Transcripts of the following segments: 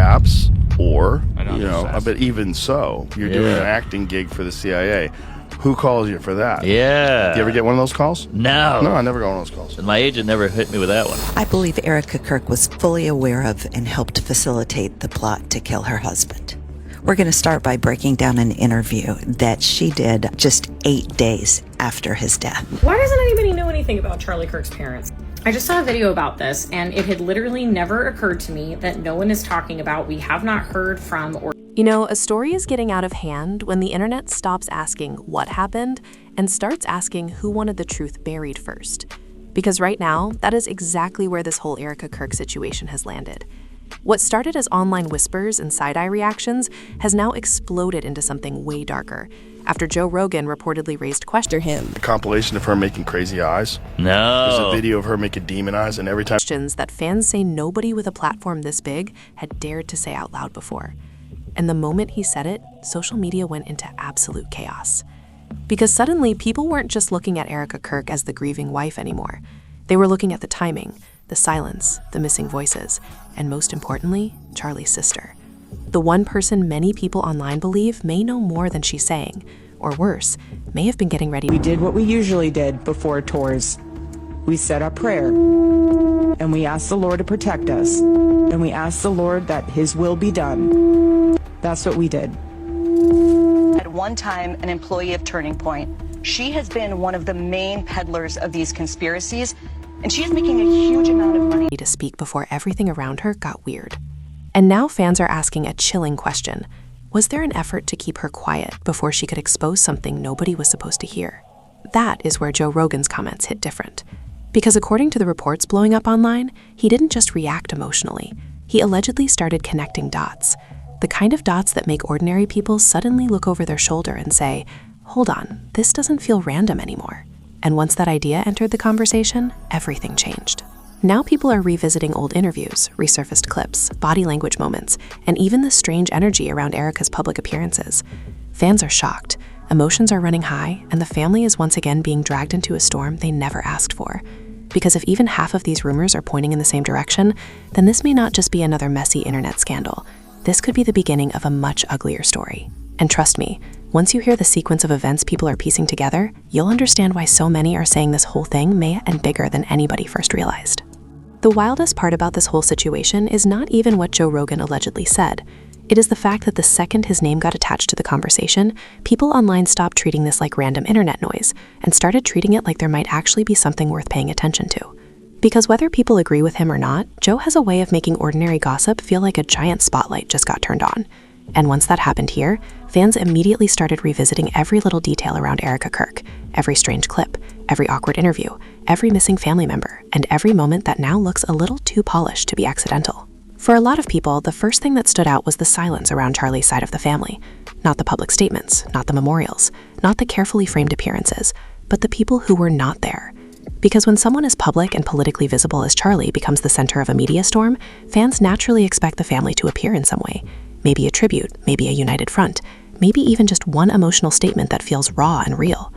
perhaps, or, but even so, you're doing an acting gig for the CIA. Who calls you for that? Yeah. Do you ever get one of those calls? No. No, I never got one of those calls. And my agent never hit me with that one. I believe Erika Kirk was fully aware of and helped facilitate the plot to kill her husband. We're going to start by breaking down an interview that she did just 8 days after his death. Why doesn't anybody know anything about Charlie Kirk's parents? I just saw a video about this, and it had literally never occurred to me that no one is talking about, we have not heard from, or... You know, a story is getting out of hand when the internet stops asking what happened and starts asking who wanted the truth buried first. Because right now, that is exactly where this whole Erika Kirk situation has landed. What started as online whispers and side-eye reactions has now exploded into something way darker, after Joe Rogan reportedly raised questions to him. A compilation of her making crazy eyes. No. There's a video of her making demon eyes, and every time... Questions that fans say nobody with a platform this big had dared to say out loud before. And the moment he said it, social media went into absolute chaos. Because suddenly, people weren't just looking at Erika Kirk as the grieving wife anymore. They were looking at the timing, the silence, the missing voices, and most importantly, Charlie's sister. The one person many people online believe may know more than she's saying, or worse, may have been getting ready. We did what we usually did before tours. We said our prayer, and we asked the Lord to protect us, and we asked the Lord that His will be done. That's what we did. At one time, an employee of Turning Point, she has been one of the main peddlers of these conspiracies, and she is making a huge amount of money to speak before everything around her got weird. And now fans are asking a chilling question. Was there an effort to keep her quiet before she could expose something nobody was supposed to hear? That is where Joe Rogan's comments hit different. Because according to the reports blowing up online, he didn't just react emotionally. He allegedly started connecting dots. The kind of dots that make ordinary people suddenly look over their shoulder and say, hold on, this doesn't feel random anymore. And once that idea entered the conversation, everything changed. Now people are revisiting old interviews, resurfaced clips, body language moments, and even the strange energy around Erika's public appearances. Fans are shocked, emotions are running high, and the family is once again being dragged into a storm they never asked for. Because if even half of these rumors are pointing in the same direction, then this may not just be another messy internet scandal. This could be the beginning of a much uglier story. And trust me, once you hear the sequence of events people are piecing together, you'll understand why so many are saying this whole thing may end bigger than anybody first realized. The wildest part about this whole situation is not even what Joe Rogan allegedly said. It is the fact that the second his name got attached to the conversation, people online stopped treating this like random internet noise and started treating it like there might actually be something worth paying attention to. Because whether people agree with him or not, Joe has a way of making ordinary gossip feel like a giant spotlight just got turned on. And once that happened here, fans immediately started revisiting every little detail around Erika Kirk, every strange clip, every awkward interview, every missing family member, and every moment that now looks a little too polished to be accidental. For a lot of people, the first thing that stood out was the silence around Charlie's side of the family. Not the public statements, not the memorials, not the carefully framed appearances, but the people who were not there. Because when someone as public and politically visible as Charlie becomes the center of a media storm, fans naturally expect the family to appear in some way. Maybe a tribute, maybe a united front, maybe even just one emotional statement that feels raw and real.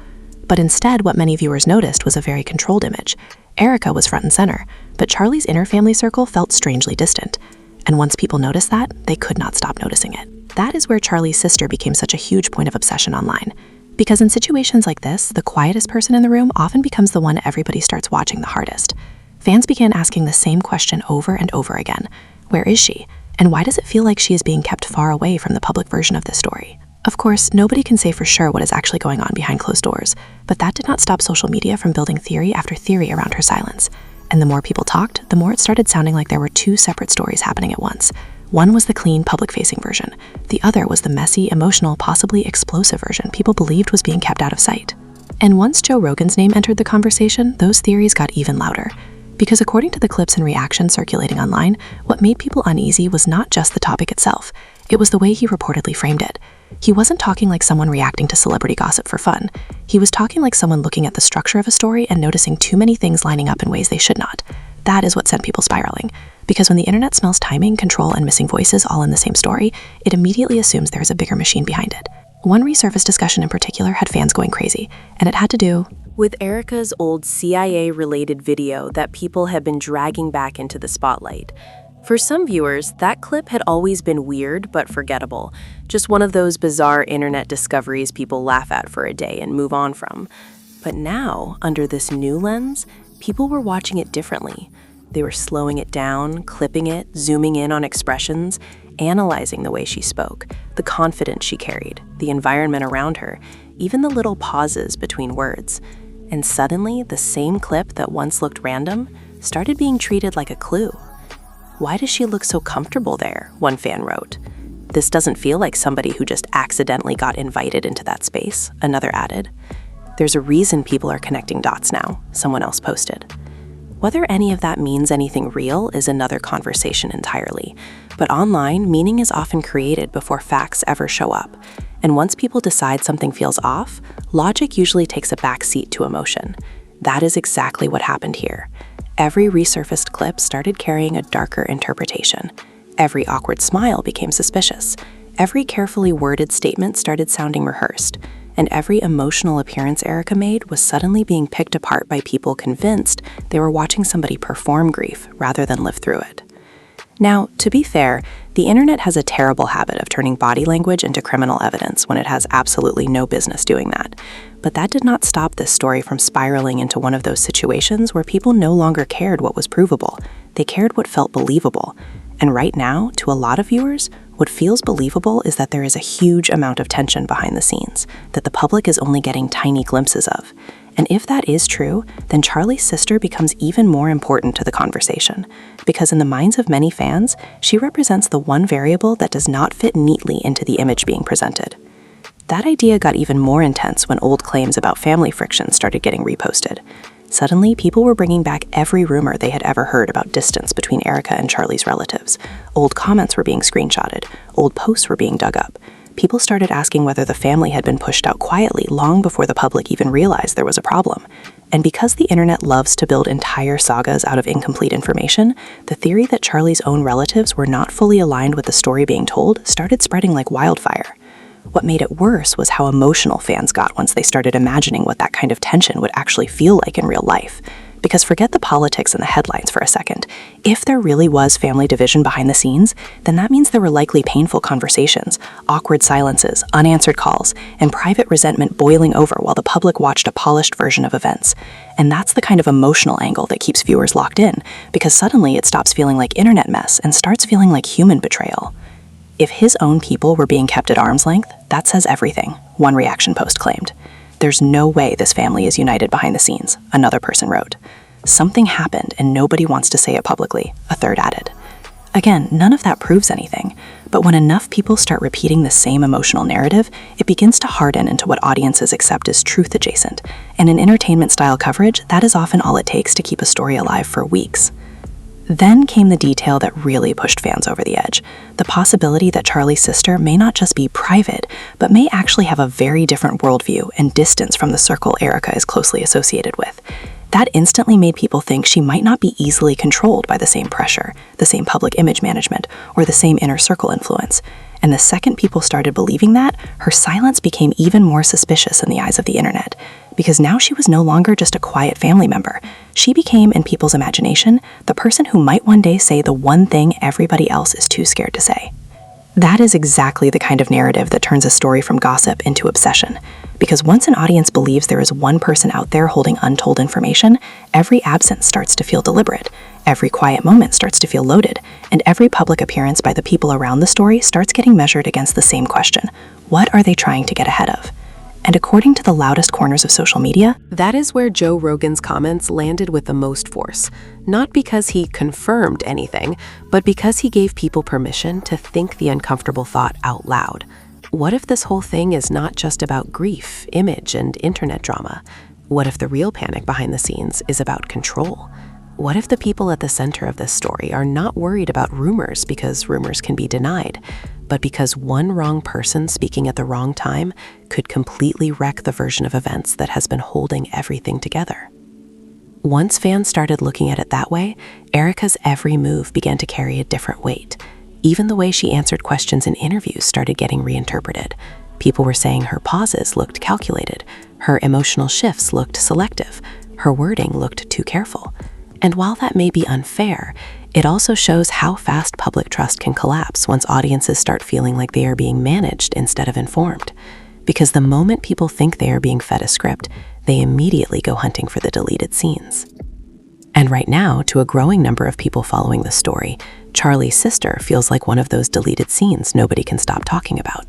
But instead, what many viewers noticed was a very controlled image. Erika was front and center, but Charlie's inner family circle felt strangely distant. And once people noticed that, they could not stop noticing it. That is where Charlie's sister became such a huge point of obsession online. Because in situations like this, the quietest person in the room often becomes the one everybody starts watching the hardest. Fans began asking the same question over and over again. Where is she? And why does it feel like she is being kept far away from the public version of this story? Of course, nobody can say for sure what is actually going on behind closed doors, but that did not stop social media from building theory after theory around her silence. And the more people talked, the more it started sounding like there were two separate stories happening at once. One was the clean, public-facing version. The other was the messy, emotional, possibly explosive version people believed was being kept out of sight. And once Joe Rogan's name entered the conversation, those theories got even louder. Because according to the clips and reactions circulating online, what made people uneasy was not just the topic itself. It was the way he reportedly framed it. He wasn't talking like someone reacting to celebrity gossip for fun. He was talking like someone looking at the structure of a story and noticing too many things lining up in ways they should not. That is what sent people spiraling. Because when the internet smells timing, control, and missing voices all in the same story, it immediately assumes there is a bigger machine behind it. One resurfaced discussion in particular had fans going crazy, and it had to do with Erika's old CIA-related video that people have been dragging back into the spotlight. For some viewers, that clip had always been weird but forgettable, just one of those bizarre internet discoveries people laugh at for a day and move on from. But now, under this new lens, people were watching it differently. They were slowing it down, clipping it, zooming in on expressions, analyzing the way she spoke, the confidence she carried, the environment around her, even the little pauses between words. And suddenly, the same clip that once looked random started being treated like a clue. "Why does she look so comfortable there?" one fan wrote. "This doesn't feel like somebody who just accidentally got invited into that space," another added. "There's a reason people are connecting dots now," someone else posted. Whether any of that means anything real is another conversation entirely, but online, meaning is often created before facts ever show up. And once people decide something feels off, logic usually takes a backseat to emotion. That is exactly what happened here. Every resurfaced clip started carrying a darker interpretation. Every awkward smile became suspicious. Every carefully worded statement started sounding rehearsed. And every emotional appearance Erika made was suddenly being picked apart by people convinced they were watching somebody perform grief rather than live through it. Now, to be fair, the internet has a terrible habit of turning body language into criminal evidence when it has absolutely no business doing that. But that did not stop this story from spiraling into one of those situations where people no longer cared what was provable. They cared what felt believable. And right now, to a lot of viewers, what feels believable is that there is a huge amount of tension behind the scenes that the public is only getting tiny glimpses of. And if that is true, then Charlie's sister becomes even more important to the conversation, because in the minds of many fans, she represents the one variable that does not fit neatly into the image being presented. That idea got even more intense when old claims about family friction started getting reposted. Suddenly, people were bringing back every rumor they had ever heard about distance between Erika and Charlie's relatives. Old comments were being screenshotted. Old posts were being dug up. People started asking whether the family had been pushed out quietly long before the public even realized there was a problem. And because the internet loves to build entire sagas out of incomplete information, the theory that Charlie's own relatives were not fully aligned with the story being told started spreading like wildfire. What made it worse was how emotional fans got once they started imagining what that kind of tension would actually feel like in real life. Because forget the politics and the headlines for a second. If there really was family division behind the scenes, then that means there were likely painful conversations, awkward silences, unanswered calls, and private resentment boiling over while the public watched a polished version of events. And that's the kind of emotional angle that keeps viewers locked in, because suddenly it stops feeling like internet mess and starts feeling like human betrayal. If his own people were being kept at arm's length, that says everything, one reaction post claimed. "There's no way this family is united behind the scenes," another person wrote. "Something happened and nobody wants to say it publicly," a third added. Again, none of that proves anything, but when enough people start repeating the same emotional narrative, it begins to harden into what audiences accept as truth adjacent, and in entertainment-style coverage, that is often all it takes to keep a story alive for weeks. Then came the detail that really pushed fans over the edge, the possibility that Charlie's sister may not just be private, but may actually have a very different worldview and distance from the circle Erika is closely associated with. That instantly made people think she might not be easily controlled by the same pressure, the same public image management, or the same inner circle influence. And the second people started believing that, her silence became even more suspicious in the eyes of the internet. Because now she was no longer just a quiet family member. She became, in people's imagination, the person who might one day say the one thing everybody else is too scared to say. That is exactly the kind of narrative that turns a story from gossip into obsession. Because once an audience believes there is one person out there holding untold information, every absence starts to feel deliberate, every quiet moment starts to feel loaded, and every public appearance by the people around the story starts getting measured against the same question: what are they trying to get ahead of? And according to the loudest corners of social media, that is where Joe Rogan's comments landed with the most force. Not because he confirmed anything, but because he gave people permission to think the uncomfortable thought out loud. What if this whole thing is not just about grief, image, and internet drama? What if the real panic behind the scenes is about control? What if the people at the center of this story are not worried about rumors because rumors can be denied, but because one wrong person speaking at the wrong time could completely wreck the version of events that has been holding everything together? Once fans started looking at it that way, Erika's every move began to carry a different weight. Even the way she answered questions in interviews started getting reinterpreted. People were saying her pauses looked calculated, her emotional shifts looked selective, her wording looked too careful. And while that may be unfair, It also shows how fast public trust can collapse once audiences start feeling like they are being managed instead of informed. Because the moment people think they are being fed a script, they immediately go hunting for the deleted scenes. And right now, to a growing number of people following the story, Charlie's sister feels like one of those deleted scenes nobody can stop talking about.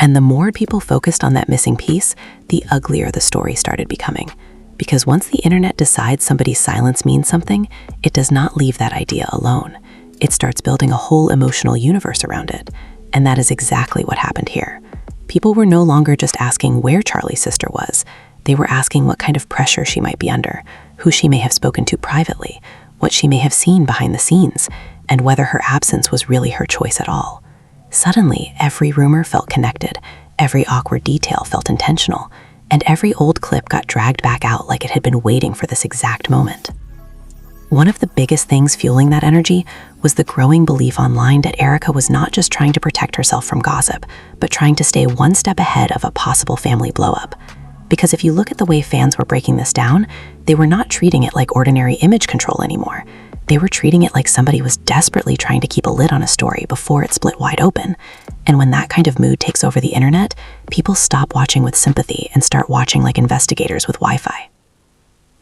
And the more people focused on that missing piece, the uglier the story started becoming. Because once the internet decides somebody's silence means something, it does not leave that idea alone. It starts building a whole emotional universe around it. And that is exactly what happened here. People were no longer just asking where Charlie's sister was. They were asking what kind of pressure she might be under, who she may have spoken to privately, what she may have seen behind the scenes, and whether her absence was really her choice at all. Suddenly, every rumor felt connected, every awkward detail felt intentional, and every old clip got dragged back out like it had been waiting for this exact moment. One of the biggest things fueling that energy was the growing belief online that Erika was not just trying to protect herself from gossip, but trying to stay one step ahead of a possible family blowup. Because if you look at the way fans were breaking this down, they were not treating it like ordinary image control anymore. They were treating it like somebody was desperately trying to keep a lid on a story before it split wide open. And when that kind of mood takes over the internet, people stop watching with sympathy and start watching like investigators with Wi-Fi.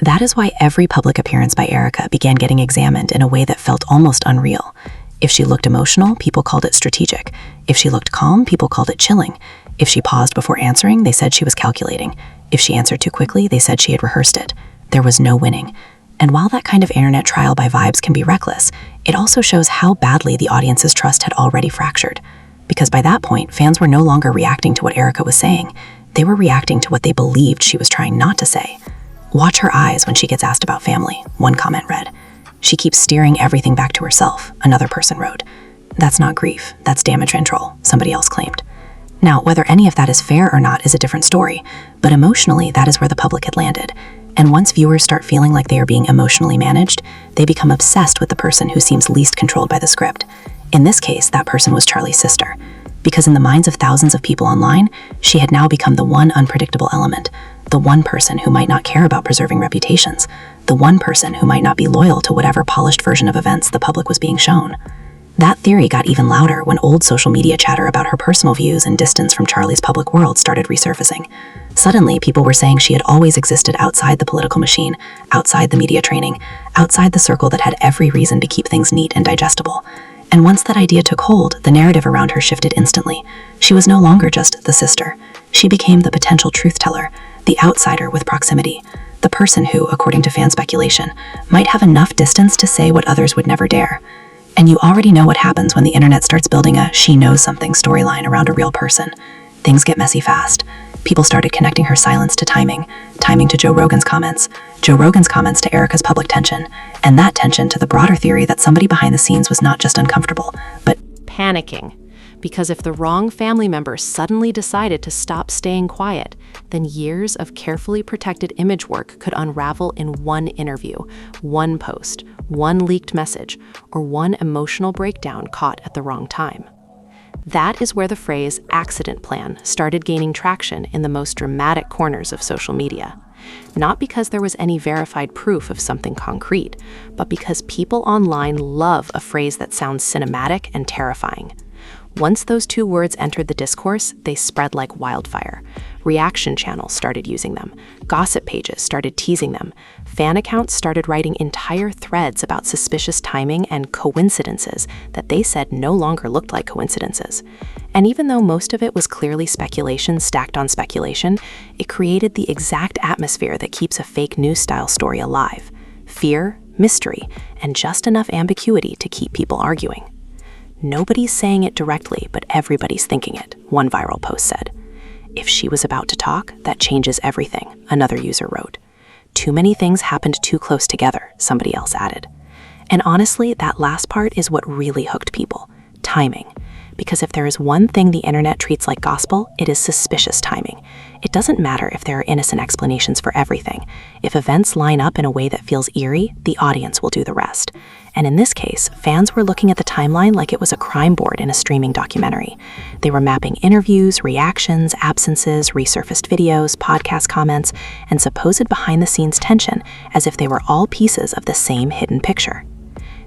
That is why every public appearance by Erika began getting examined in a way that felt almost unreal. If she looked emotional, people called it strategic. If she looked calm, people called it chilling. If she paused before answering, they said she was calculating. If she answered too quickly, they said she had rehearsed it. There was no winning. And while that kind of internet trial by vibes can be reckless, it also shows how badly the audience's trust had already fractured. Because by that point, fans were no longer reacting to what Erika was saying. They were reacting to what they believed she was trying not to say. "Watch her eyes when she gets asked about family," one comment read. "She keeps steering everything back to herself," another person wrote. "That's not grief, that's damage control," somebody else claimed. Now, whether any of that is fair or not is a different story, but emotionally, that is where the public had landed. And once viewers start feeling like they are being emotionally managed, they become obsessed with the person who seems least controlled by the script. In this case, that person was Charlie's sister. Because in the minds of thousands of people online, she had now become the one unpredictable element, the one person who might not care about preserving reputations, the one person who might not be loyal to whatever polished version of events the public was being shown. That theory got even louder when old social media chatter about her personal views and distance from Charlie's public world started resurfacing. Suddenly, people were saying she had always existed outside the political machine, outside the media training, outside the circle that had every reason to keep things neat and digestible. And once that idea took hold, the narrative around her shifted instantly. She was no longer just the sister. She became the potential truth teller, the outsider with proximity, the person who, according to fan speculation, might have enough distance to say what others would never dare. And you already know what happens when the internet starts building a "she knows something" storyline around a real person. Things get messy fast. People started connecting her silence to timing to Joe Rogan's comments to Erika's public tension, and that tension to the broader theory that somebody behind the scenes was not just uncomfortable, but panicking. Because if the wrong family member suddenly decided to stop staying quiet, then years of carefully protected image work could unravel in one interview, one post, one leaked message, or one emotional breakdown caught at the wrong time. That is where the phrase "accident plan" started gaining traction in the most dramatic corners of social media. Not because there was any verified proof of something concrete, but because people online love a phrase that sounds cinematic and terrifying. Once those two words entered the discourse, they spread like wildfire. Reaction channels started using them. Gossip pages started teasing them. Fan accounts started writing entire threads about suspicious timing and coincidences that they said no longer looked like coincidences. And even though most of it was clearly speculation stacked on speculation, it created the exact atmosphere that keeps a fake news-style story alive. Fear, mystery, and just enough ambiguity to keep people arguing. "Nobody's saying it directly, but everybody's thinking it," one viral post said. "If she was about to talk, that changes everything," another user wrote. "Too many things happened too close together," somebody else added. And honestly, that last part is what really hooked people: timing. Because if there is one thing the internet treats like gospel, it is suspicious timing. It doesn't matter if there are innocent explanations for everything. If events line up in a way that feels eerie, the audience will do the rest. And in this case, fans were looking at the timeline like it was a crime board in a streaming documentary. They were mapping interviews, reactions, absences, resurfaced videos, podcast comments, and supposed behind-the-scenes tension as if they were all pieces of the same hidden picture.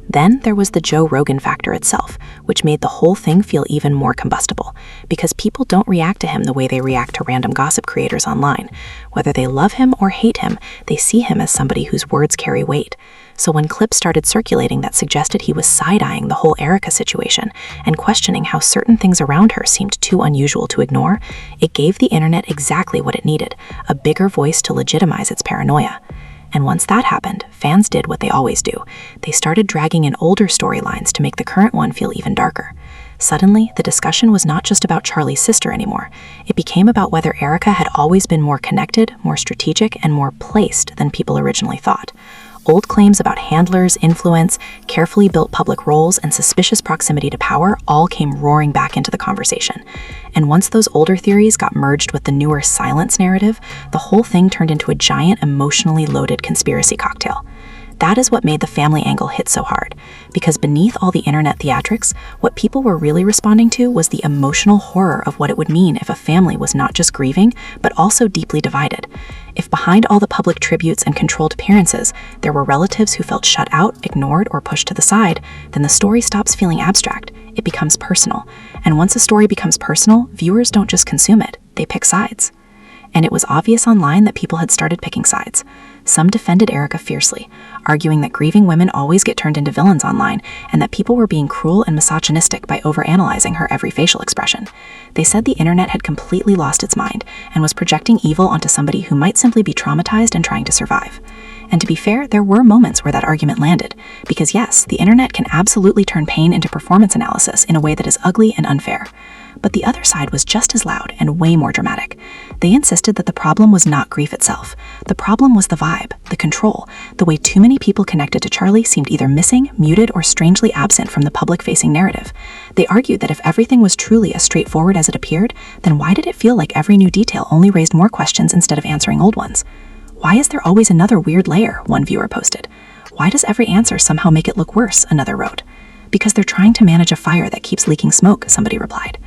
Then there was the Joe Rogan factor itself, which made the whole thing feel even more combustible, because people don't react to him the way they react to random gossip creators online. Whether they love him or hate him, they see him as somebody whose words carry weight. So when clips started circulating that suggested he was side-eyeing the whole Erika situation and questioning how certain things around her seemed too unusual to ignore, it gave the internet exactly what it needed, a bigger voice to legitimize its paranoia. And once that happened, fans did what they always do. They started dragging in older storylines to make the current one feel even darker. Suddenly, the discussion was not just about Charlie's sister anymore. It became about whether Erika had always been more connected, more strategic, and more placed than people originally thought. Old claims about handlers, influence, carefully built public roles, and suspicious proximity to power all came roaring back into the conversation. And once those older theories got merged with the newer silence narrative, the whole thing turned into a giant, emotionally loaded conspiracy cocktail. That is what made the family angle hit so hard, because beneath all the internet theatrics, what people were really responding to was the emotional horror of what it would mean if a family was not just grieving, but also deeply divided. If behind all the public tributes and controlled appearances, there were relatives who felt shut out, ignored, or pushed to the side, then the story stops feeling abstract. It becomes personal. And once a story becomes personal, viewers don't just consume it, they pick sides. And it was obvious online that people had started picking sides. Some defended Erika fiercely, arguing that grieving women always get turned into villains online and that people were being cruel and misogynistic by overanalyzing her every facial expression. They said the internet had completely lost its mind and was projecting evil onto somebody who might simply be traumatized and trying to survive. And to be fair, there were moments where that argument landed, because yes, the internet can absolutely turn pain into performance analysis in a way that is ugly and unfair. But the other side was just as loud and way more dramatic. They insisted that the problem was not grief itself. The problem was the vibe, the control, the way too many people connected to Charlie seemed either missing, muted, or strangely absent from the public-facing narrative. They argued that if everything was truly as straightforward as it appeared, then why did it feel like every new detail only raised more questions instead of answering old ones? Why is there always another weird layer? One viewer posted. Why does every answer somehow make it look worse? Another wrote. Because they're trying to manage a fire that keeps leaking smoke, somebody replied.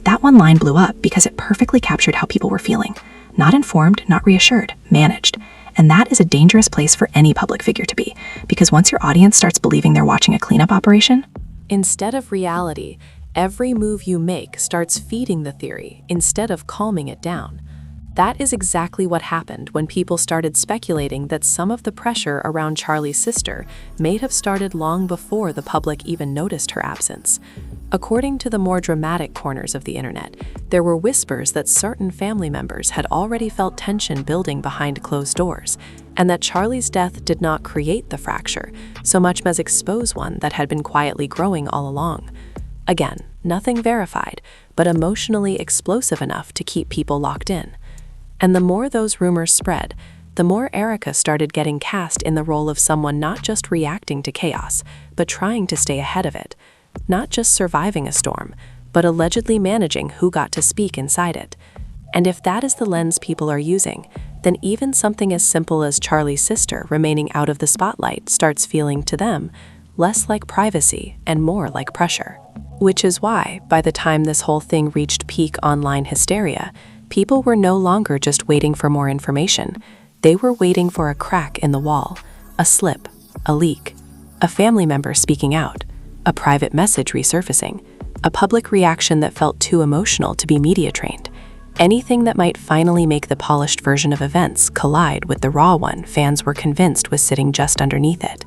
That one line blew up because it perfectly captured how people were feeling. Not informed, not reassured, managed. And that is a dangerous place for any public figure to be, because once your audience starts believing they're watching a cleanup operation, instead of reality, every move you make starts feeding the theory instead of calming it down. That is exactly what happened when people started speculating that some of the pressure around Charlie's sister may have started long before the public even noticed her absence. According to the more dramatic corners of the internet, there were whispers that certain family members had already felt tension building behind closed doors, and that Charlie's death did not create the fracture, so much as expose one that had been quietly growing all along. Again, nothing verified, but emotionally explosive enough to keep people locked in. And the more those rumors spread, the more Erika started getting cast in the role of someone not just reacting to chaos, but trying to stay ahead of it. Not just surviving a storm, but allegedly managing who got to speak inside it. And if that is the lens people are using, then even something as simple as Charlie's sister remaining out of the spotlight starts feeling, to them, less like privacy and more like pressure. Which is why, by the time this whole thing reached peak online hysteria, people were no longer just waiting for more information. They were waiting for a crack in the wall, a slip, a leak, a family member speaking out, a private message resurfacing, a public reaction that felt too emotional to be media trained. Anything that might finally make the polished version of events collide with the raw one fans were convinced was sitting just underneath it.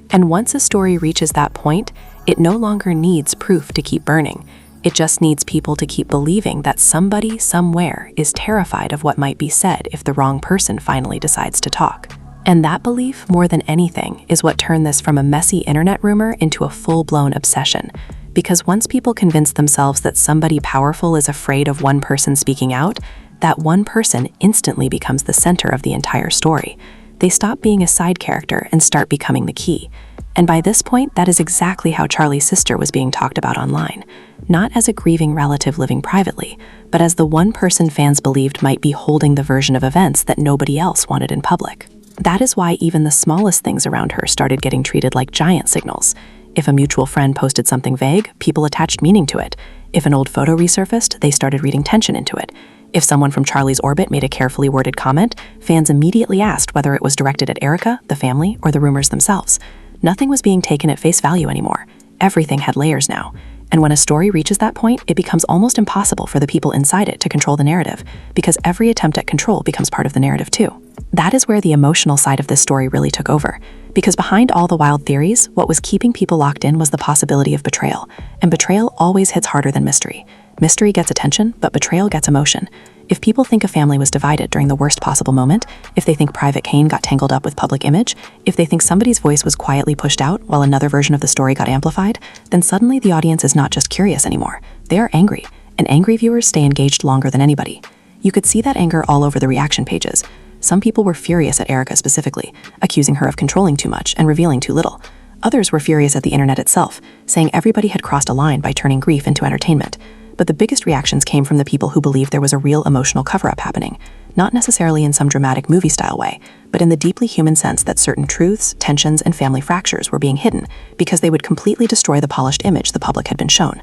And once a story reaches that point, it no longer needs proof to keep burning. It just needs people to keep believing that somebody, somewhere, is terrified of what might be said if the wrong person finally decides to talk. And that belief, more than anything, is what turned this from a messy internet rumor into a full-blown obsession. Because once people convince themselves that somebody powerful is afraid of one person speaking out, that one person instantly becomes the center of the entire story. They stop being a side character and start becoming the key. And by this point, that is exactly how Charlie's sister was being talked about online. Not as a grieving relative living privately, but as the one person fans believed might be holding the version of events that nobody else wanted in public. That is why even the smallest things around her started getting treated like giant signals. If a mutual friend posted something vague, people attached meaning to it. If an old photo resurfaced, they started reading tension into it. If someone from Charlie's orbit made a carefully worded comment, fans immediately asked whether it was directed at Erika, the family, or the rumors themselves. Nothing was being taken at face value anymore. Everything had layers now. And when a story reaches that point, it becomes almost impossible for the people inside it to control the narrative, because every attempt at control becomes part of the narrative too. That is where the emotional side of this story really took over, because behind all the wild theories, what was keeping people locked in was the possibility of betrayal, and betrayal always hits harder than mystery. Mystery gets attention, but betrayal gets emotion. If people think a family was divided during the worst possible moment, if they think Private Cain got tangled up with public image, if they think somebody's voice was quietly pushed out while another version of the story got amplified, then suddenly the audience is not just curious anymore. They are angry, and angry viewers stay engaged longer than anybody. You could see that anger all over the reaction pages. Some people were furious at Erika specifically, accusing her of controlling too much and revealing too little. Others were furious at the internet itself, saying everybody had crossed a line by turning grief into entertainment. But the biggest reactions came from the people who believed there was a real emotional cover-up happening, not necessarily in some dramatic movie-style way, but in the deeply human sense that certain truths, tensions, and family fractures were being hidden because they would completely destroy the polished image the public had been shown.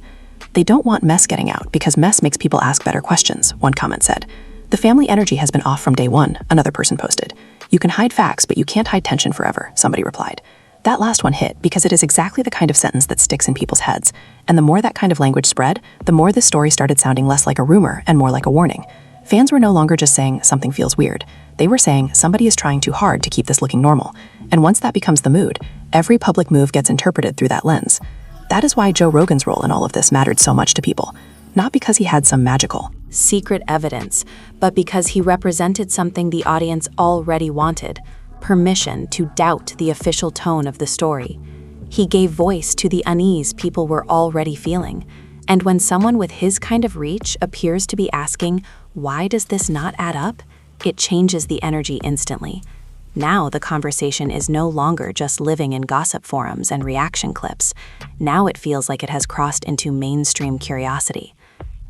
They don't want mess getting out because mess makes people ask better questions, one comment said. The family energy has been off from day one, another person posted. You can hide facts, but you can't hide tension forever, somebody replied. That last one hit because it is exactly the kind of sentence that sticks in people's heads. And the more that kind of language spread, the more this story started sounding less like a rumor and more like a warning. Fans were no longer just saying something feels weird. They were saying somebody is trying too hard to keep this looking normal. And once that becomes the mood, every public move gets interpreted through that lens. That is why Joe Rogan's role in all of this mattered so much to people. Not because he had some magical secret evidence, but because he represented something the audience already wanted: permission to doubt the official tone of the story. He gave voice to the unease people were already feeling. And when someone with his kind of reach appears to be asking, why does this not add up? It changes the energy instantly. Now the conversation is no longer just living in gossip forums and reaction clips. Now it feels like it has crossed into mainstream curiosity.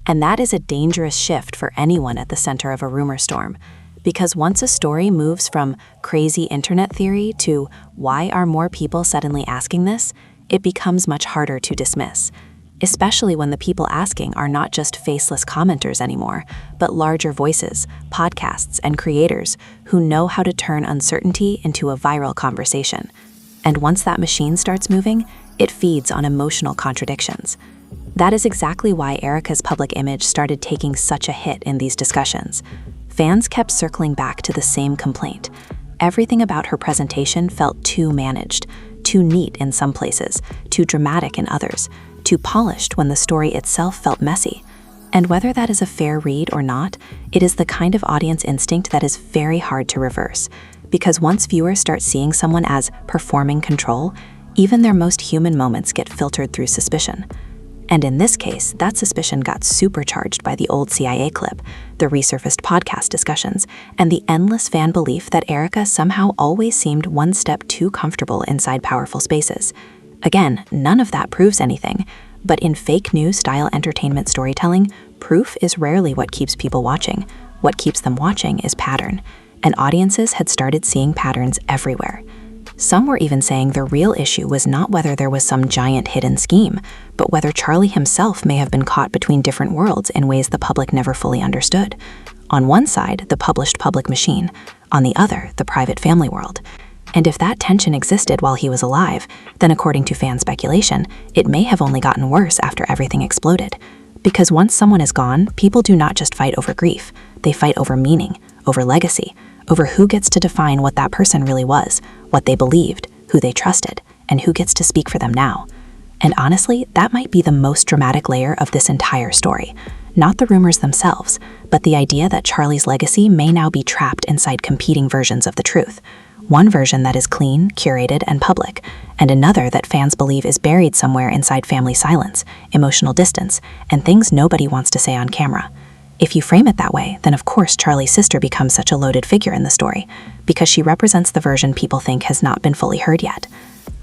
And that is a dangerous shift for anyone at the center of a rumor storm. Because once a story moves from crazy internet theory to why are more people suddenly asking this, it becomes much harder to dismiss. Especially when the people asking are not just faceless commenters anymore, but larger voices, podcasts, and creators who know how to turn uncertainty into a viral conversation. And once that machine starts moving, it feeds on emotional contradictions. That is exactly why Erika's public image started taking such a hit in these discussions. Fans kept circling back to the same complaint. Everything about her presentation felt too managed, too neat in some places, too dramatic in others, too polished when the story itself felt messy. And whether that is a fair read or not, it is the kind of audience instinct that is very hard to reverse. Because once viewers start seeing someone as performing control, even their most human moments get filtered through suspicion. And in this case, that suspicion got supercharged by the old CIA clip, the resurfaced podcast discussions, and the endless fan belief that Erika somehow always seemed one step too comfortable inside powerful spaces. Again, none of that proves anything, but in fake news-style entertainment storytelling, proof is rarely what keeps people watching. What keeps them watching is pattern, and audiences had started seeing patterns everywhere. Some were even saying the real issue was not whether there was some giant hidden scheme, but whether Charlie himself may have been caught between different worlds in ways the public never fully understood. On one side, the published public machine, on the other, the private family world. And if that tension existed while he was alive, then according to fan speculation, it may have only gotten worse after everything exploded. Because once someone is gone, people do not just fight over grief. They fight over meaning, over legacy, over who gets to define what that person really was, what they believed, who they trusted, and who gets to speak for them now. And honestly, that might be the most dramatic layer of this entire story. Not the rumors themselves, but the idea that Charlie's legacy may now be trapped inside competing versions of the truth. One version that is clean, curated, and public, and another that fans believe is buried somewhere inside family silence, emotional distance, and things nobody wants to say on camera. If you frame it that way, then of course Charlie's sister becomes such a loaded figure in the story, because she represents the version people think has not been fully heard yet.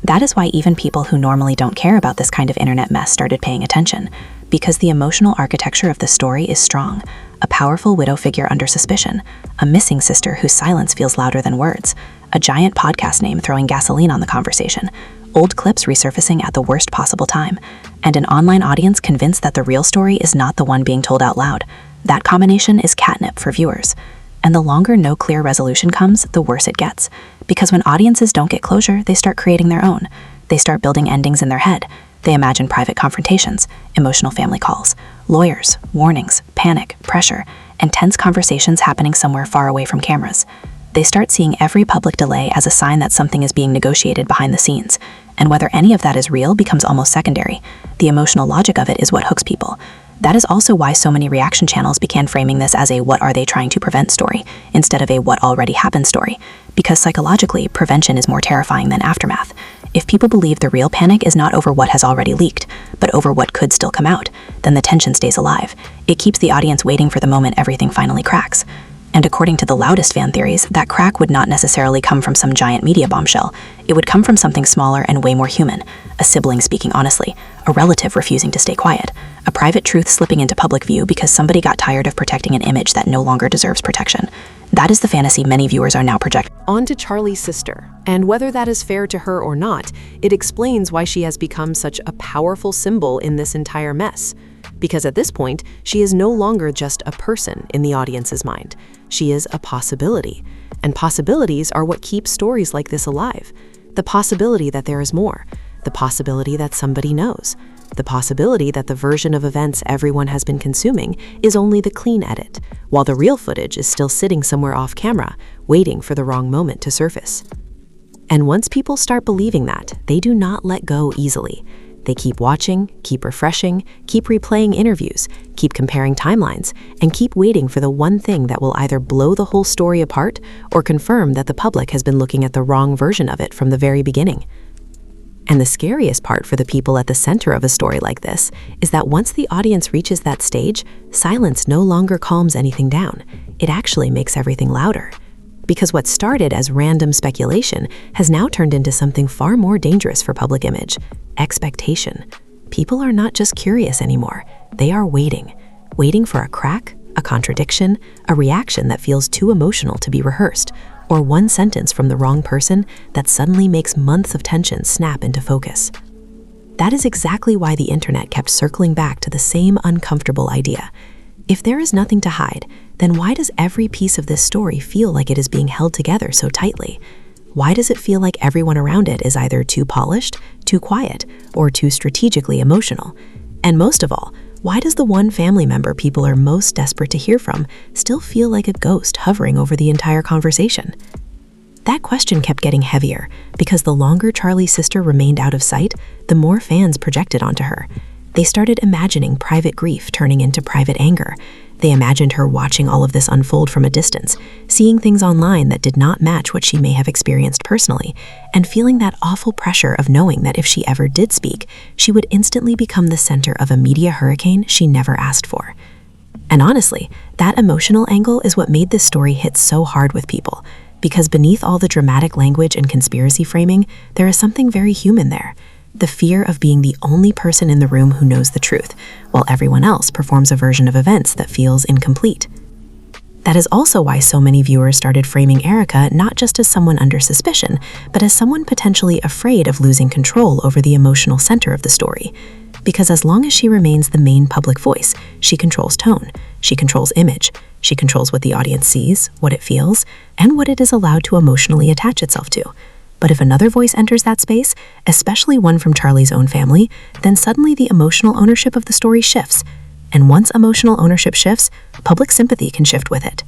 That is why even people who normally don't care about this kind of internet mess started paying attention, because the emotional architecture of the story is strong. A powerful widow figure under suspicion, a missing sister whose silence feels louder than words, a giant podcast name throwing gasoline on the conversation, old clips resurfacing at the worst possible time, and an online audience convinced that the real story is not the one being told out loud. That combination is catnip for viewers. And the longer no clear resolution comes, the worse it gets, Because when audiences don't get closure, they start creating their own. They start building endings in their head. They imagine private confrontations, emotional family calls, lawyers, warnings, panic, pressure, and tense conversations happening somewhere far away from cameras. They start seeing every public delay as a sign that something is being negotiated behind the scenes. And whether any of that is real becomes almost secondary. The emotional logic of it is what hooks people. That is also why so many reaction channels began framing this as a "what are they trying to prevent" story, instead of a "what already happened" story. Because psychologically, prevention is more terrifying than aftermath. If people believe the real panic is not over what has already leaked, but over what could still come out, then the tension stays alive. It keeps the audience waiting for the moment everything finally cracks. And according to the loudest fan theories, that crack would not necessarily come from some giant media bombshell. It would come from something smaller and way more human. A sibling speaking honestly, a relative refusing to stay quiet, a private truth slipping into public view because somebody got tired of protecting an image that no longer deserves protection. That is the fantasy many viewers are now projecting. On to Charlie's sister, and whether that is fair to her or not, it explains why she has become such a powerful symbol in this entire mess. Because at this point, she is no longer just a person in the audience's mind. She is a possibility. And possibilities are what keep stories like this alive. The possibility that there is more. The possibility that somebody knows. The possibility that the version of events everyone has been consuming is only the clean edit, while the real footage is still sitting somewhere off camera, waiting for the wrong moment to surface. And once people start believing that, they do not let go easily. They keep watching, keep refreshing, keep replaying interviews, keep comparing timelines, and keep waiting for the one thing that will either blow the whole story apart or confirm that the public has been looking at the wrong version of it from the very beginning. And the scariest part for the people at the center of a story like this is that once the audience reaches that stage, silence no longer calms anything down. It actually makes everything louder. Because what started as random speculation has now turned into something far more dangerous for public image: expectation. People are not just curious anymore. They are waiting for a crack, a contradiction, a reaction that feels too emotional to be rehearsed, or one sentence from the wrong person that suddenly makes months of tension snap into focus. That is exactly why the internet kept circling back to the same uncomfortable idea. If there is nothing to hide, then why does every piece of this story feel like it is being held together so tightly? Why does it feel like everyone around it is either too polished, too quiet, or too strategically emotional? And most of all, why does the one family member people are most desperate to hear from still feel like a ghost hovering over the entire conversation? That question kept getting heavier because the longer Charlie's sister remained out of sight, the more fans projected onto her. They started imagining private grief turning into private anger. They imagined her watching all of this unfold from a distance, seeing things online that did not match what she may have experienced personally, and feeling that awful pressure of knowing that if she ever did speak, she would instantly become the center of a media hurricane she never asked for. And honestly, that emotional angle is what made this story hit so hard with people, because beneath all the dramatic language and conspiracy framing, there is something very human there. The fear of being the only person in the room who knows the truth, while everyone else performs a version of events that feels incomplete. That is also why so many viewers started framing Erika not just as someone under suspicion, but as someone potentially afraid of losing control over the emotional center of the story. Because as long as she remains the main public voice, she controls tone, she controls image, she controls what the audience sees, what it feels, and what it is allowed to emotionally attach itself to. But if another voice enters that space, especially one from Charlie's own family, then suddenly the emotional ownership of the story shifts. And once emotional ownership shifts, public sympathy can shift with it.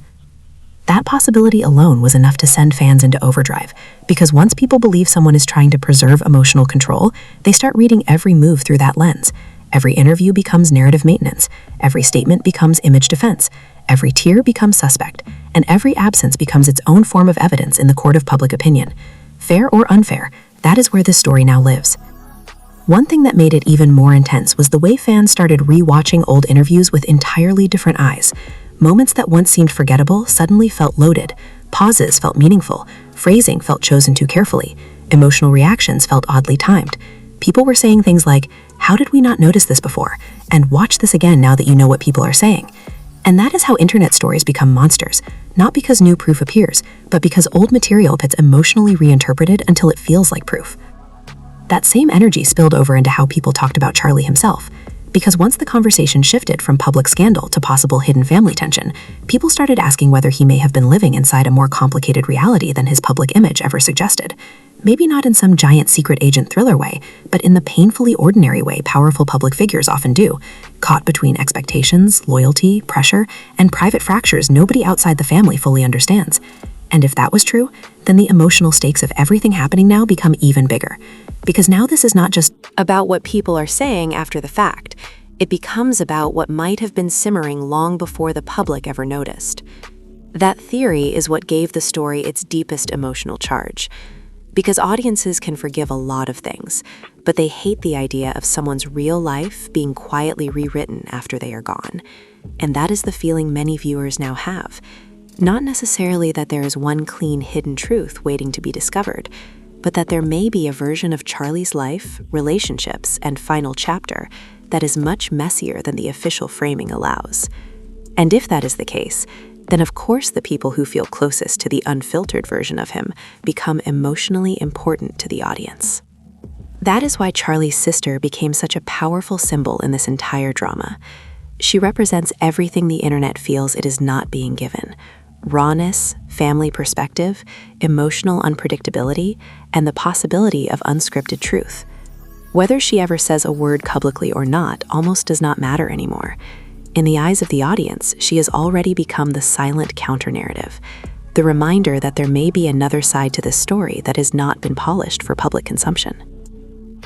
That possibility alone was enough to send fans into overdrive, because once people believe someone is trying to preserve emotional control, they start reading every move through that lens. Every interview becomes narrative maintenance, every statement becomes image defense, every tear becomes suspect, and every absence becomes its own form of evidence in the court of public opinion. Fair or unfair, that is where this story now lives. One thing that made it even more intense was the way fans started re-watching old interviews with entirely different eyes. Moments that once seemed forgettable suddenly felt loaded. Pauses felt meaningful. Phrasing felt chosen too carefully. Emotional reactions felt oddly timed. People were saying things like, "How did we not notice this before?" and "Watch this again now that you know what people are saying." And that is how internet stories become monsters, not because new proof appears, but because old material gets emotionally reinterpreted until it feels like proof. That same energy spilled over into how people talked about Charlie himself. Because once the conversation shifted from public scandal to possible hidden family tension, people started asking whether he may have been living inside a more complicated reality than his public image ever suggested. Maybe not in some giant secret agent thriller way, but in the painfully ordinary way powerful public figures often do, caught between expectations, loyalty, pressure, and private fractures nobody outside the family fully understands. And if that was true, then the emotional stakes of everything happening now become even bigger. Because now this is not just About what people are saying after the fact. It becomes about what might have been simmering long before the public ever noticed. That theory is what gave the story its deepest emotional charge. Because audiences can forgive a lot of things, but they hate the idea of someone's real life being quietly rewritten after they are gone. And that is the feeling many viewers now have. Not necessarily that there is one clean hidden truth waiting to be discovered, but that there may be a version of Charlie's life, relationships, and final chapter that is much messier than the official framing allows. And if that is the case, then of course the people who feel closest to the unfiltered version of him become emotionally important to the audience. That is why Charlie's sister became such a powerful symbol in this entire drama. She represents everything the internet feels it is not being given: rawness, family perspective, emotional unpredictability, and the possibility of unscripted truth. Whether she ever says a word publicly or not almost does not matter anymore. In the eyes of the audience, she has already become the silent counter-narrative, the reminder that there may be another side to this story that has not been polished for public consumption.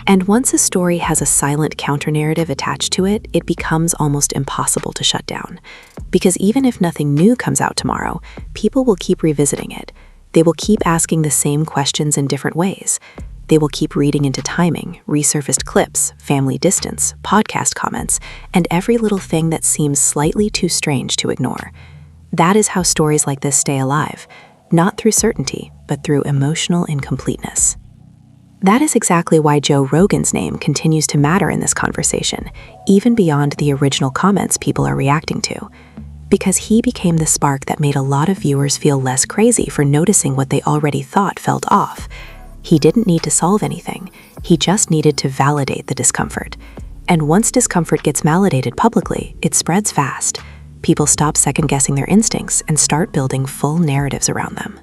And once a story has a silent counter-narrative attached to it, it becomes almost impossible to shut down. Because even if nothing new comes out tomorrow, people will keep revisiting it. They will keep asking the same questions in different ways. They will keep reading into timing, resurfaced clips, family distance, podcast comments, and every little thing that seems slightly too strange to ignore. That is how stories like this stay alive, not through certainty, but through emotional incompleteness. That is exactly why Joe Rogan's name continues to matter in this conversation, even beyond the original comments people are reacting to. Because he became the spark that made a lot of viewers feel less crazy for noticing what they already thought felt off. He didn't need to solve anything. He just needed to validate the discomfort. And once discomfort gets validated publicly, it spreads fast. People stop second-guessing their instincts and start building full narratives around them.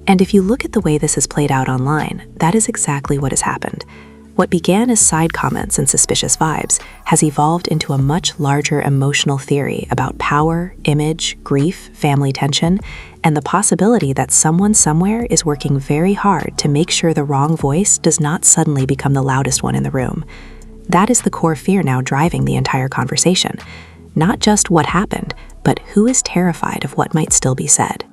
And if you look at the way this has played out online, that is exactly what has happened. What began as side comments and suspicious vibes has evolved into a much larger emotional theory about power, image, grief, family tension, and the possibility that someone somewhere is working very hard to make sure the wrong voice does not suddenly become the loudest one in the room. That is the core fear now driving the entire conversation. Not just what happened, but who is terrified of what might still be said.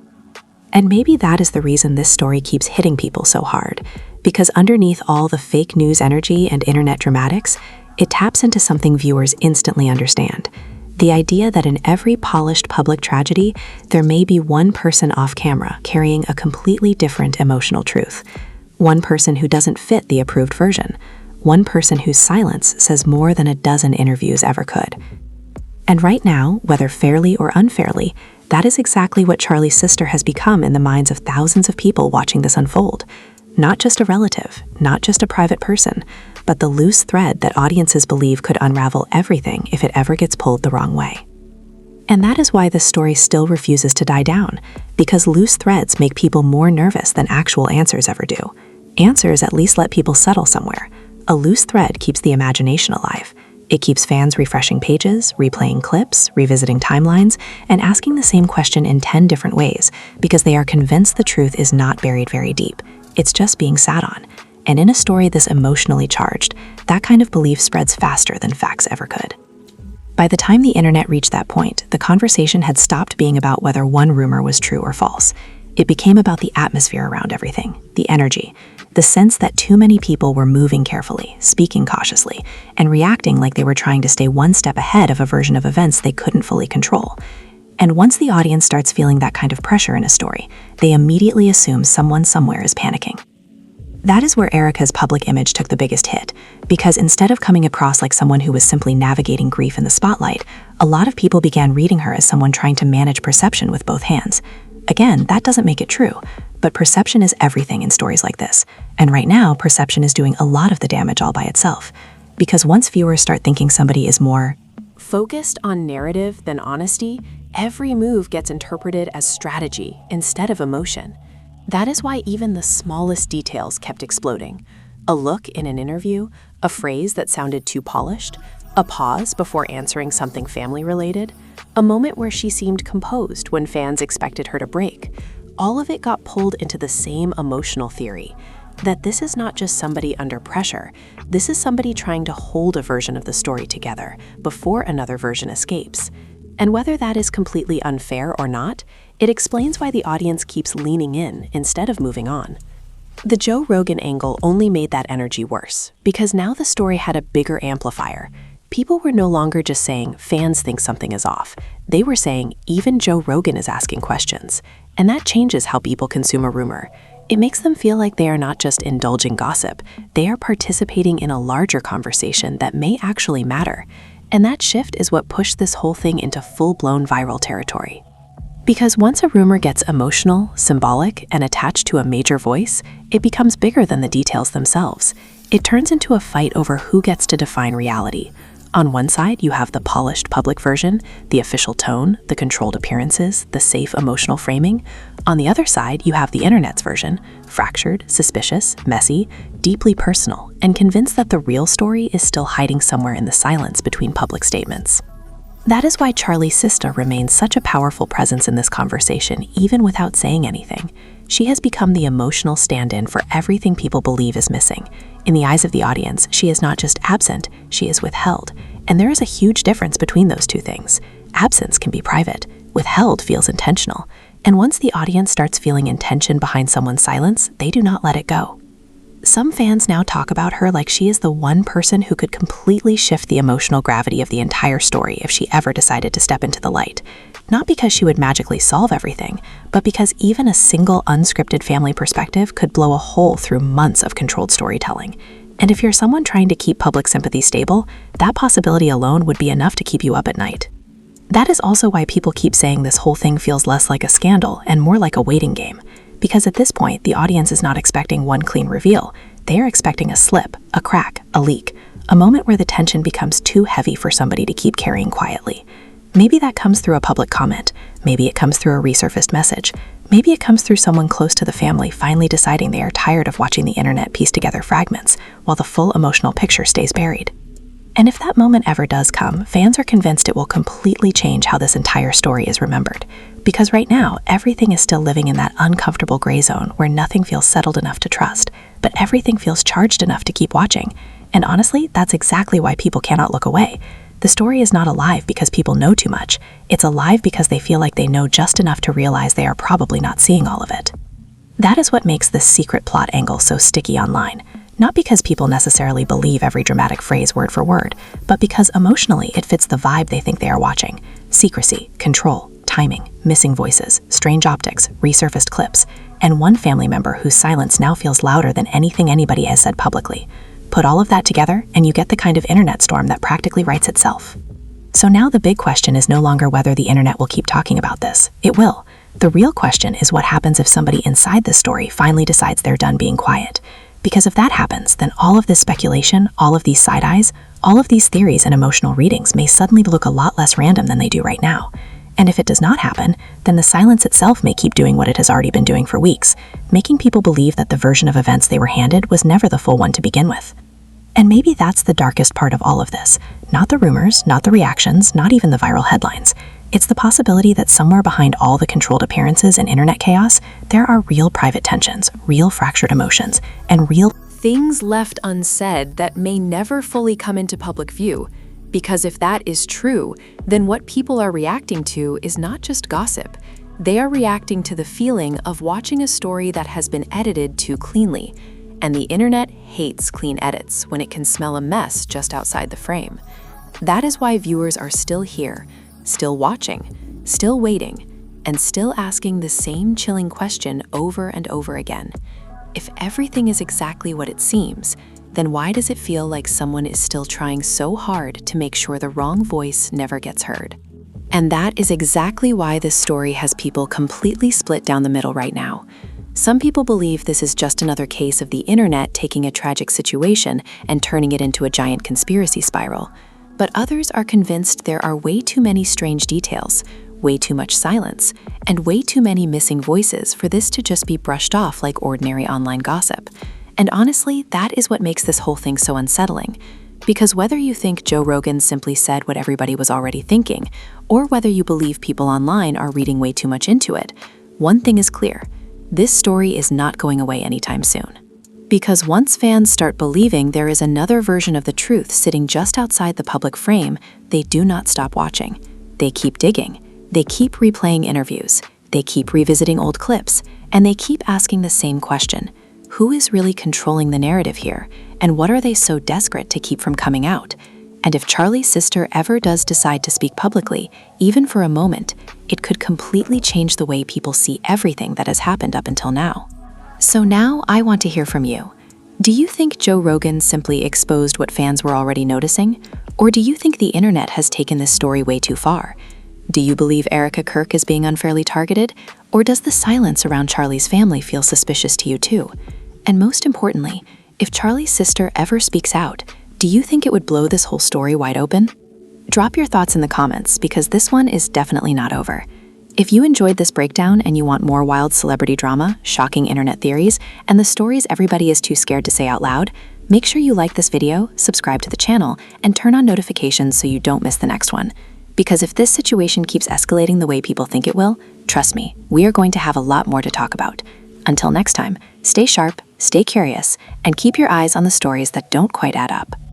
And maybe that is the reason this story keeps hitting people so hard, because underneath all the fake news energy and internet dramatics, it taps into something viewers instantly understand. The idea that in every polished public tragedy, there may be one person off camera carrying a completely different emotional truth. One person who doesn't fit the approved version. One person whose silence says more than a dozen interviews ever could. And right now, whether fairly or unfairly, that is exactly what Charlie's sister has become in the minds of thousands of people watching this unfold. Not just a relative, not just a private person, but the loose thread that audiences believe could unravel everything if it ever gets pulled the wrong way. And that is why this story still refuses to die down, because loose threads make people more nervous than actual answers ever do. Answers at least let people settle somewhere. A loose thread keeps the imagination alive. It keeps fans refreshing pages, replaying clips, revisiting timelines, and asking the same question in 10 different ways because they are convinced the truth is not buried very deep. It's just being sat on. And in a story this emotionally charged, that kind of belief spreads faster than facts ever could. By the time the internet reached that point, the conversation had stopped being about whether one rumor was true or false. It became about the atmosphere around everything, the energy, the sense that too many people were moving carefully, speaking cautiously, and reacting like they were trying to stay one step ahead of a version of events they couldn't fully control. And once the audience starts feeling that kind of pressure in a story, they immediately assume someone somewhere is panicking. That is where Erika's public image took the biggest hit, because instead of coming across like someone who was simply navigating grief in the spotlight, a lot of people began reading her as someone trying to manage perception with both hands. Again, that doesn't make it true, but perception is everything in stories like this. And right now, perception is doing a lot of the damage all by itself. because once viewers start thinking somebody is more focused on narrative than honesty, every move gets interpreted as strategy instead of emotion. That is why even the smallest details kept exploding. A look in an interview, a phrase that sounded too polished, a pause before answering something family-related, a moment where she seemed composed when fans expected her to break. All of it got pulled into the same emotional theory, that this is not just somebody under pressure, this is somebody trying to hold a version of the story together before another version escapes. And whether that is completely unfair or not, it explains why the audience keeps leaning in instead of moving on. The Joe Rogan angle only made that energy worse, because now the story had a bigger amplifier. People were no longer just saying fans think something is off. They were saying even Joe Rogan is asking questions. And that changes how people consume a rumor. It makes them feel like they are not just indulging gossip, they are participating in a larger conversation that may actually matter. And that shift is what pushed this whole thing into full-blown viral territory. Because once a rumor gets emotional, symbolic, and attached to a major voice, it becomes bigger than the details themselves. It turns into a fight over who gets to define reality. On one side, you have the polished public version, the official tone, the controlled appearances, the safe emotional framing. On the other side, you have the internet's version, fractured, suspicious, messy, deeply personal, and convinced that the real story is still hiding somewhere in the silence between public statements. That is why Charlie's sister remains such a powerful presence in this conversation, even without saying anything. She has become the emotional stand-in for everything people believe is missing. In the eyes of the audience, she is not just absent, she is withheld. And there is a huge difference between those two things. Absence can be private, withheld feels intentional. And once the audience starts feeling intention behind someone's silence, they do not let it go. Some fans now talk about her like she is the one person who could completely shift the emotional gravity of the entire story if she ever decided to step into the light. Not because she would magically solve everything, but because even a single unscripted family perspective could blow a hole through months of controlled storytelling. And if you're someone trying to keep public sympathy stable, that possibility alone would be enough to keep you up at night. That is also why people keep saying this whole thing feels less like a scandal and more like a waiting game. Because at this point, the audience is not expecting one clean reveal. They are expecting a slip, a crack, a leak, a moment where the tension becomes too heavy for somebody to keep carrying quietly. Maybe that comes through a public comment. Maybe it comes through a resurfaced message. Maybe it comes through someone close to the family finally deciding they are tired of watching the internet piece together fragments, while the full emotional picture stays buried. And if that moment ever does come, fans are convinced it will completely change how this entire story is remembered. Because right now, everything is still living in that uncomfortable gray zone where nothing feels settled enough to trust, but everything feels charged enough to keep watching. And honestly, that's exactly why people cannot look away. The story is not alive because people know too much. It's alive because they feel like they know just enough to realize they are probably not seeing all of it. That is what makes this secret plot angle so sticky online. Not because people necessarily believe every dramatic phrase word for word, but because emotionally it fits the vibe they think they are watching. Secrecy, control, timing, missing voices, strange optics, resurfaced clips, and one family member whose silence now feels louder than anything anybody has said publicly. Put all of that together, and you get the kind of internet storm that practically writes itself. So now the big question is no longer whether the internet will keep talking about this. It will. The real question is what happens if somebody inside the story finally decides they're done being quiet. Because if that happens, then all of this speculation, all of these side eyes, all of these theories and emotional readings may suddenly look a lot less random than they do right now. And if it does not happen, then the silence itself may keep doing what it has already been doing for weeks, making people believe that the version of events they were handed was never the full one to begin with. And maybe that's the darkest part of all of this. Not the rumors, not the reactions, not even the viral headlines. It's the possibility that somewhere behind all the controlled appearances and internet chaos, there are real private tensions, real fractured emotions, and real things left unsaid that may never fully come into public view. Because if that is true, then what people are reacting to is not just gossip. They are reacting to the feeling of watching a story that has been edited too cleanly. And the internet hates clean edits when it can smell a mess just outside the frame. That is why viewers are still here, still watching, still waiting, and still asking the same chilling question over and over again. If everything is exactly what it seems, then why does it feel like someone is still trying so hard to make sure the wrong voice never gets heard? And that is exactly why this story has people completely split down the middle right now. Some people believe this is just another case of the internet taking a tragic situation and turning it into a giant conspiracy spiral. But others are convinced there are way too many strange details, way too much silence, and way too many missing voices for this to just be brushed off like ordinary online gossip. And honestly, that is what makes this whole thing so unsettling. Because whether you think Joe Rogan simply said what everybody was already thinking, or whether you believe people online are reading way too much into it, one thing is clear: this story is not going away anytime soon. Because once fans start believing there is another version of the truth sitting just outside the public frame, they do not stop watching. They keep digging. They keep replaying interviews. They keep revisiting old clips. And they keep asking the same question: who is really controlling the narrative here? And what are they so desperate to keep from coming out? And if Charlie's sister ever does decide to speak publicly, even for a moment, it could completely change the way people see everything that has happened up until now. So now I want to hear from you. Do you think Joe Rogan simply exposed what fans were already noticing? Or do you think the internet has taken this story way too far? Do you believe Erika Kirk is being unfairly targeted? Or does the silence around Charlie's family feel suspicious to you too? And most importantly, if Charlie's sister ever speaks out, do you think it would blow this whole story wide open? Drop your thoughts in the comments, because this one is definitely not over. If you enjoyed this breakdown and you want more wild celebrity drama, shocking internet theories, and the stories everybody is too scared to say out loud, make sure you like this video, subscribe to the channel, and turn on notifications so you don't miss the next one. Because if this situation keeps escalating the way people think it will, trust me, we are going to have a lot more to talk about. Until next time, stay sharp, stay curious, and keep your eyes on the stories that don't quite add up.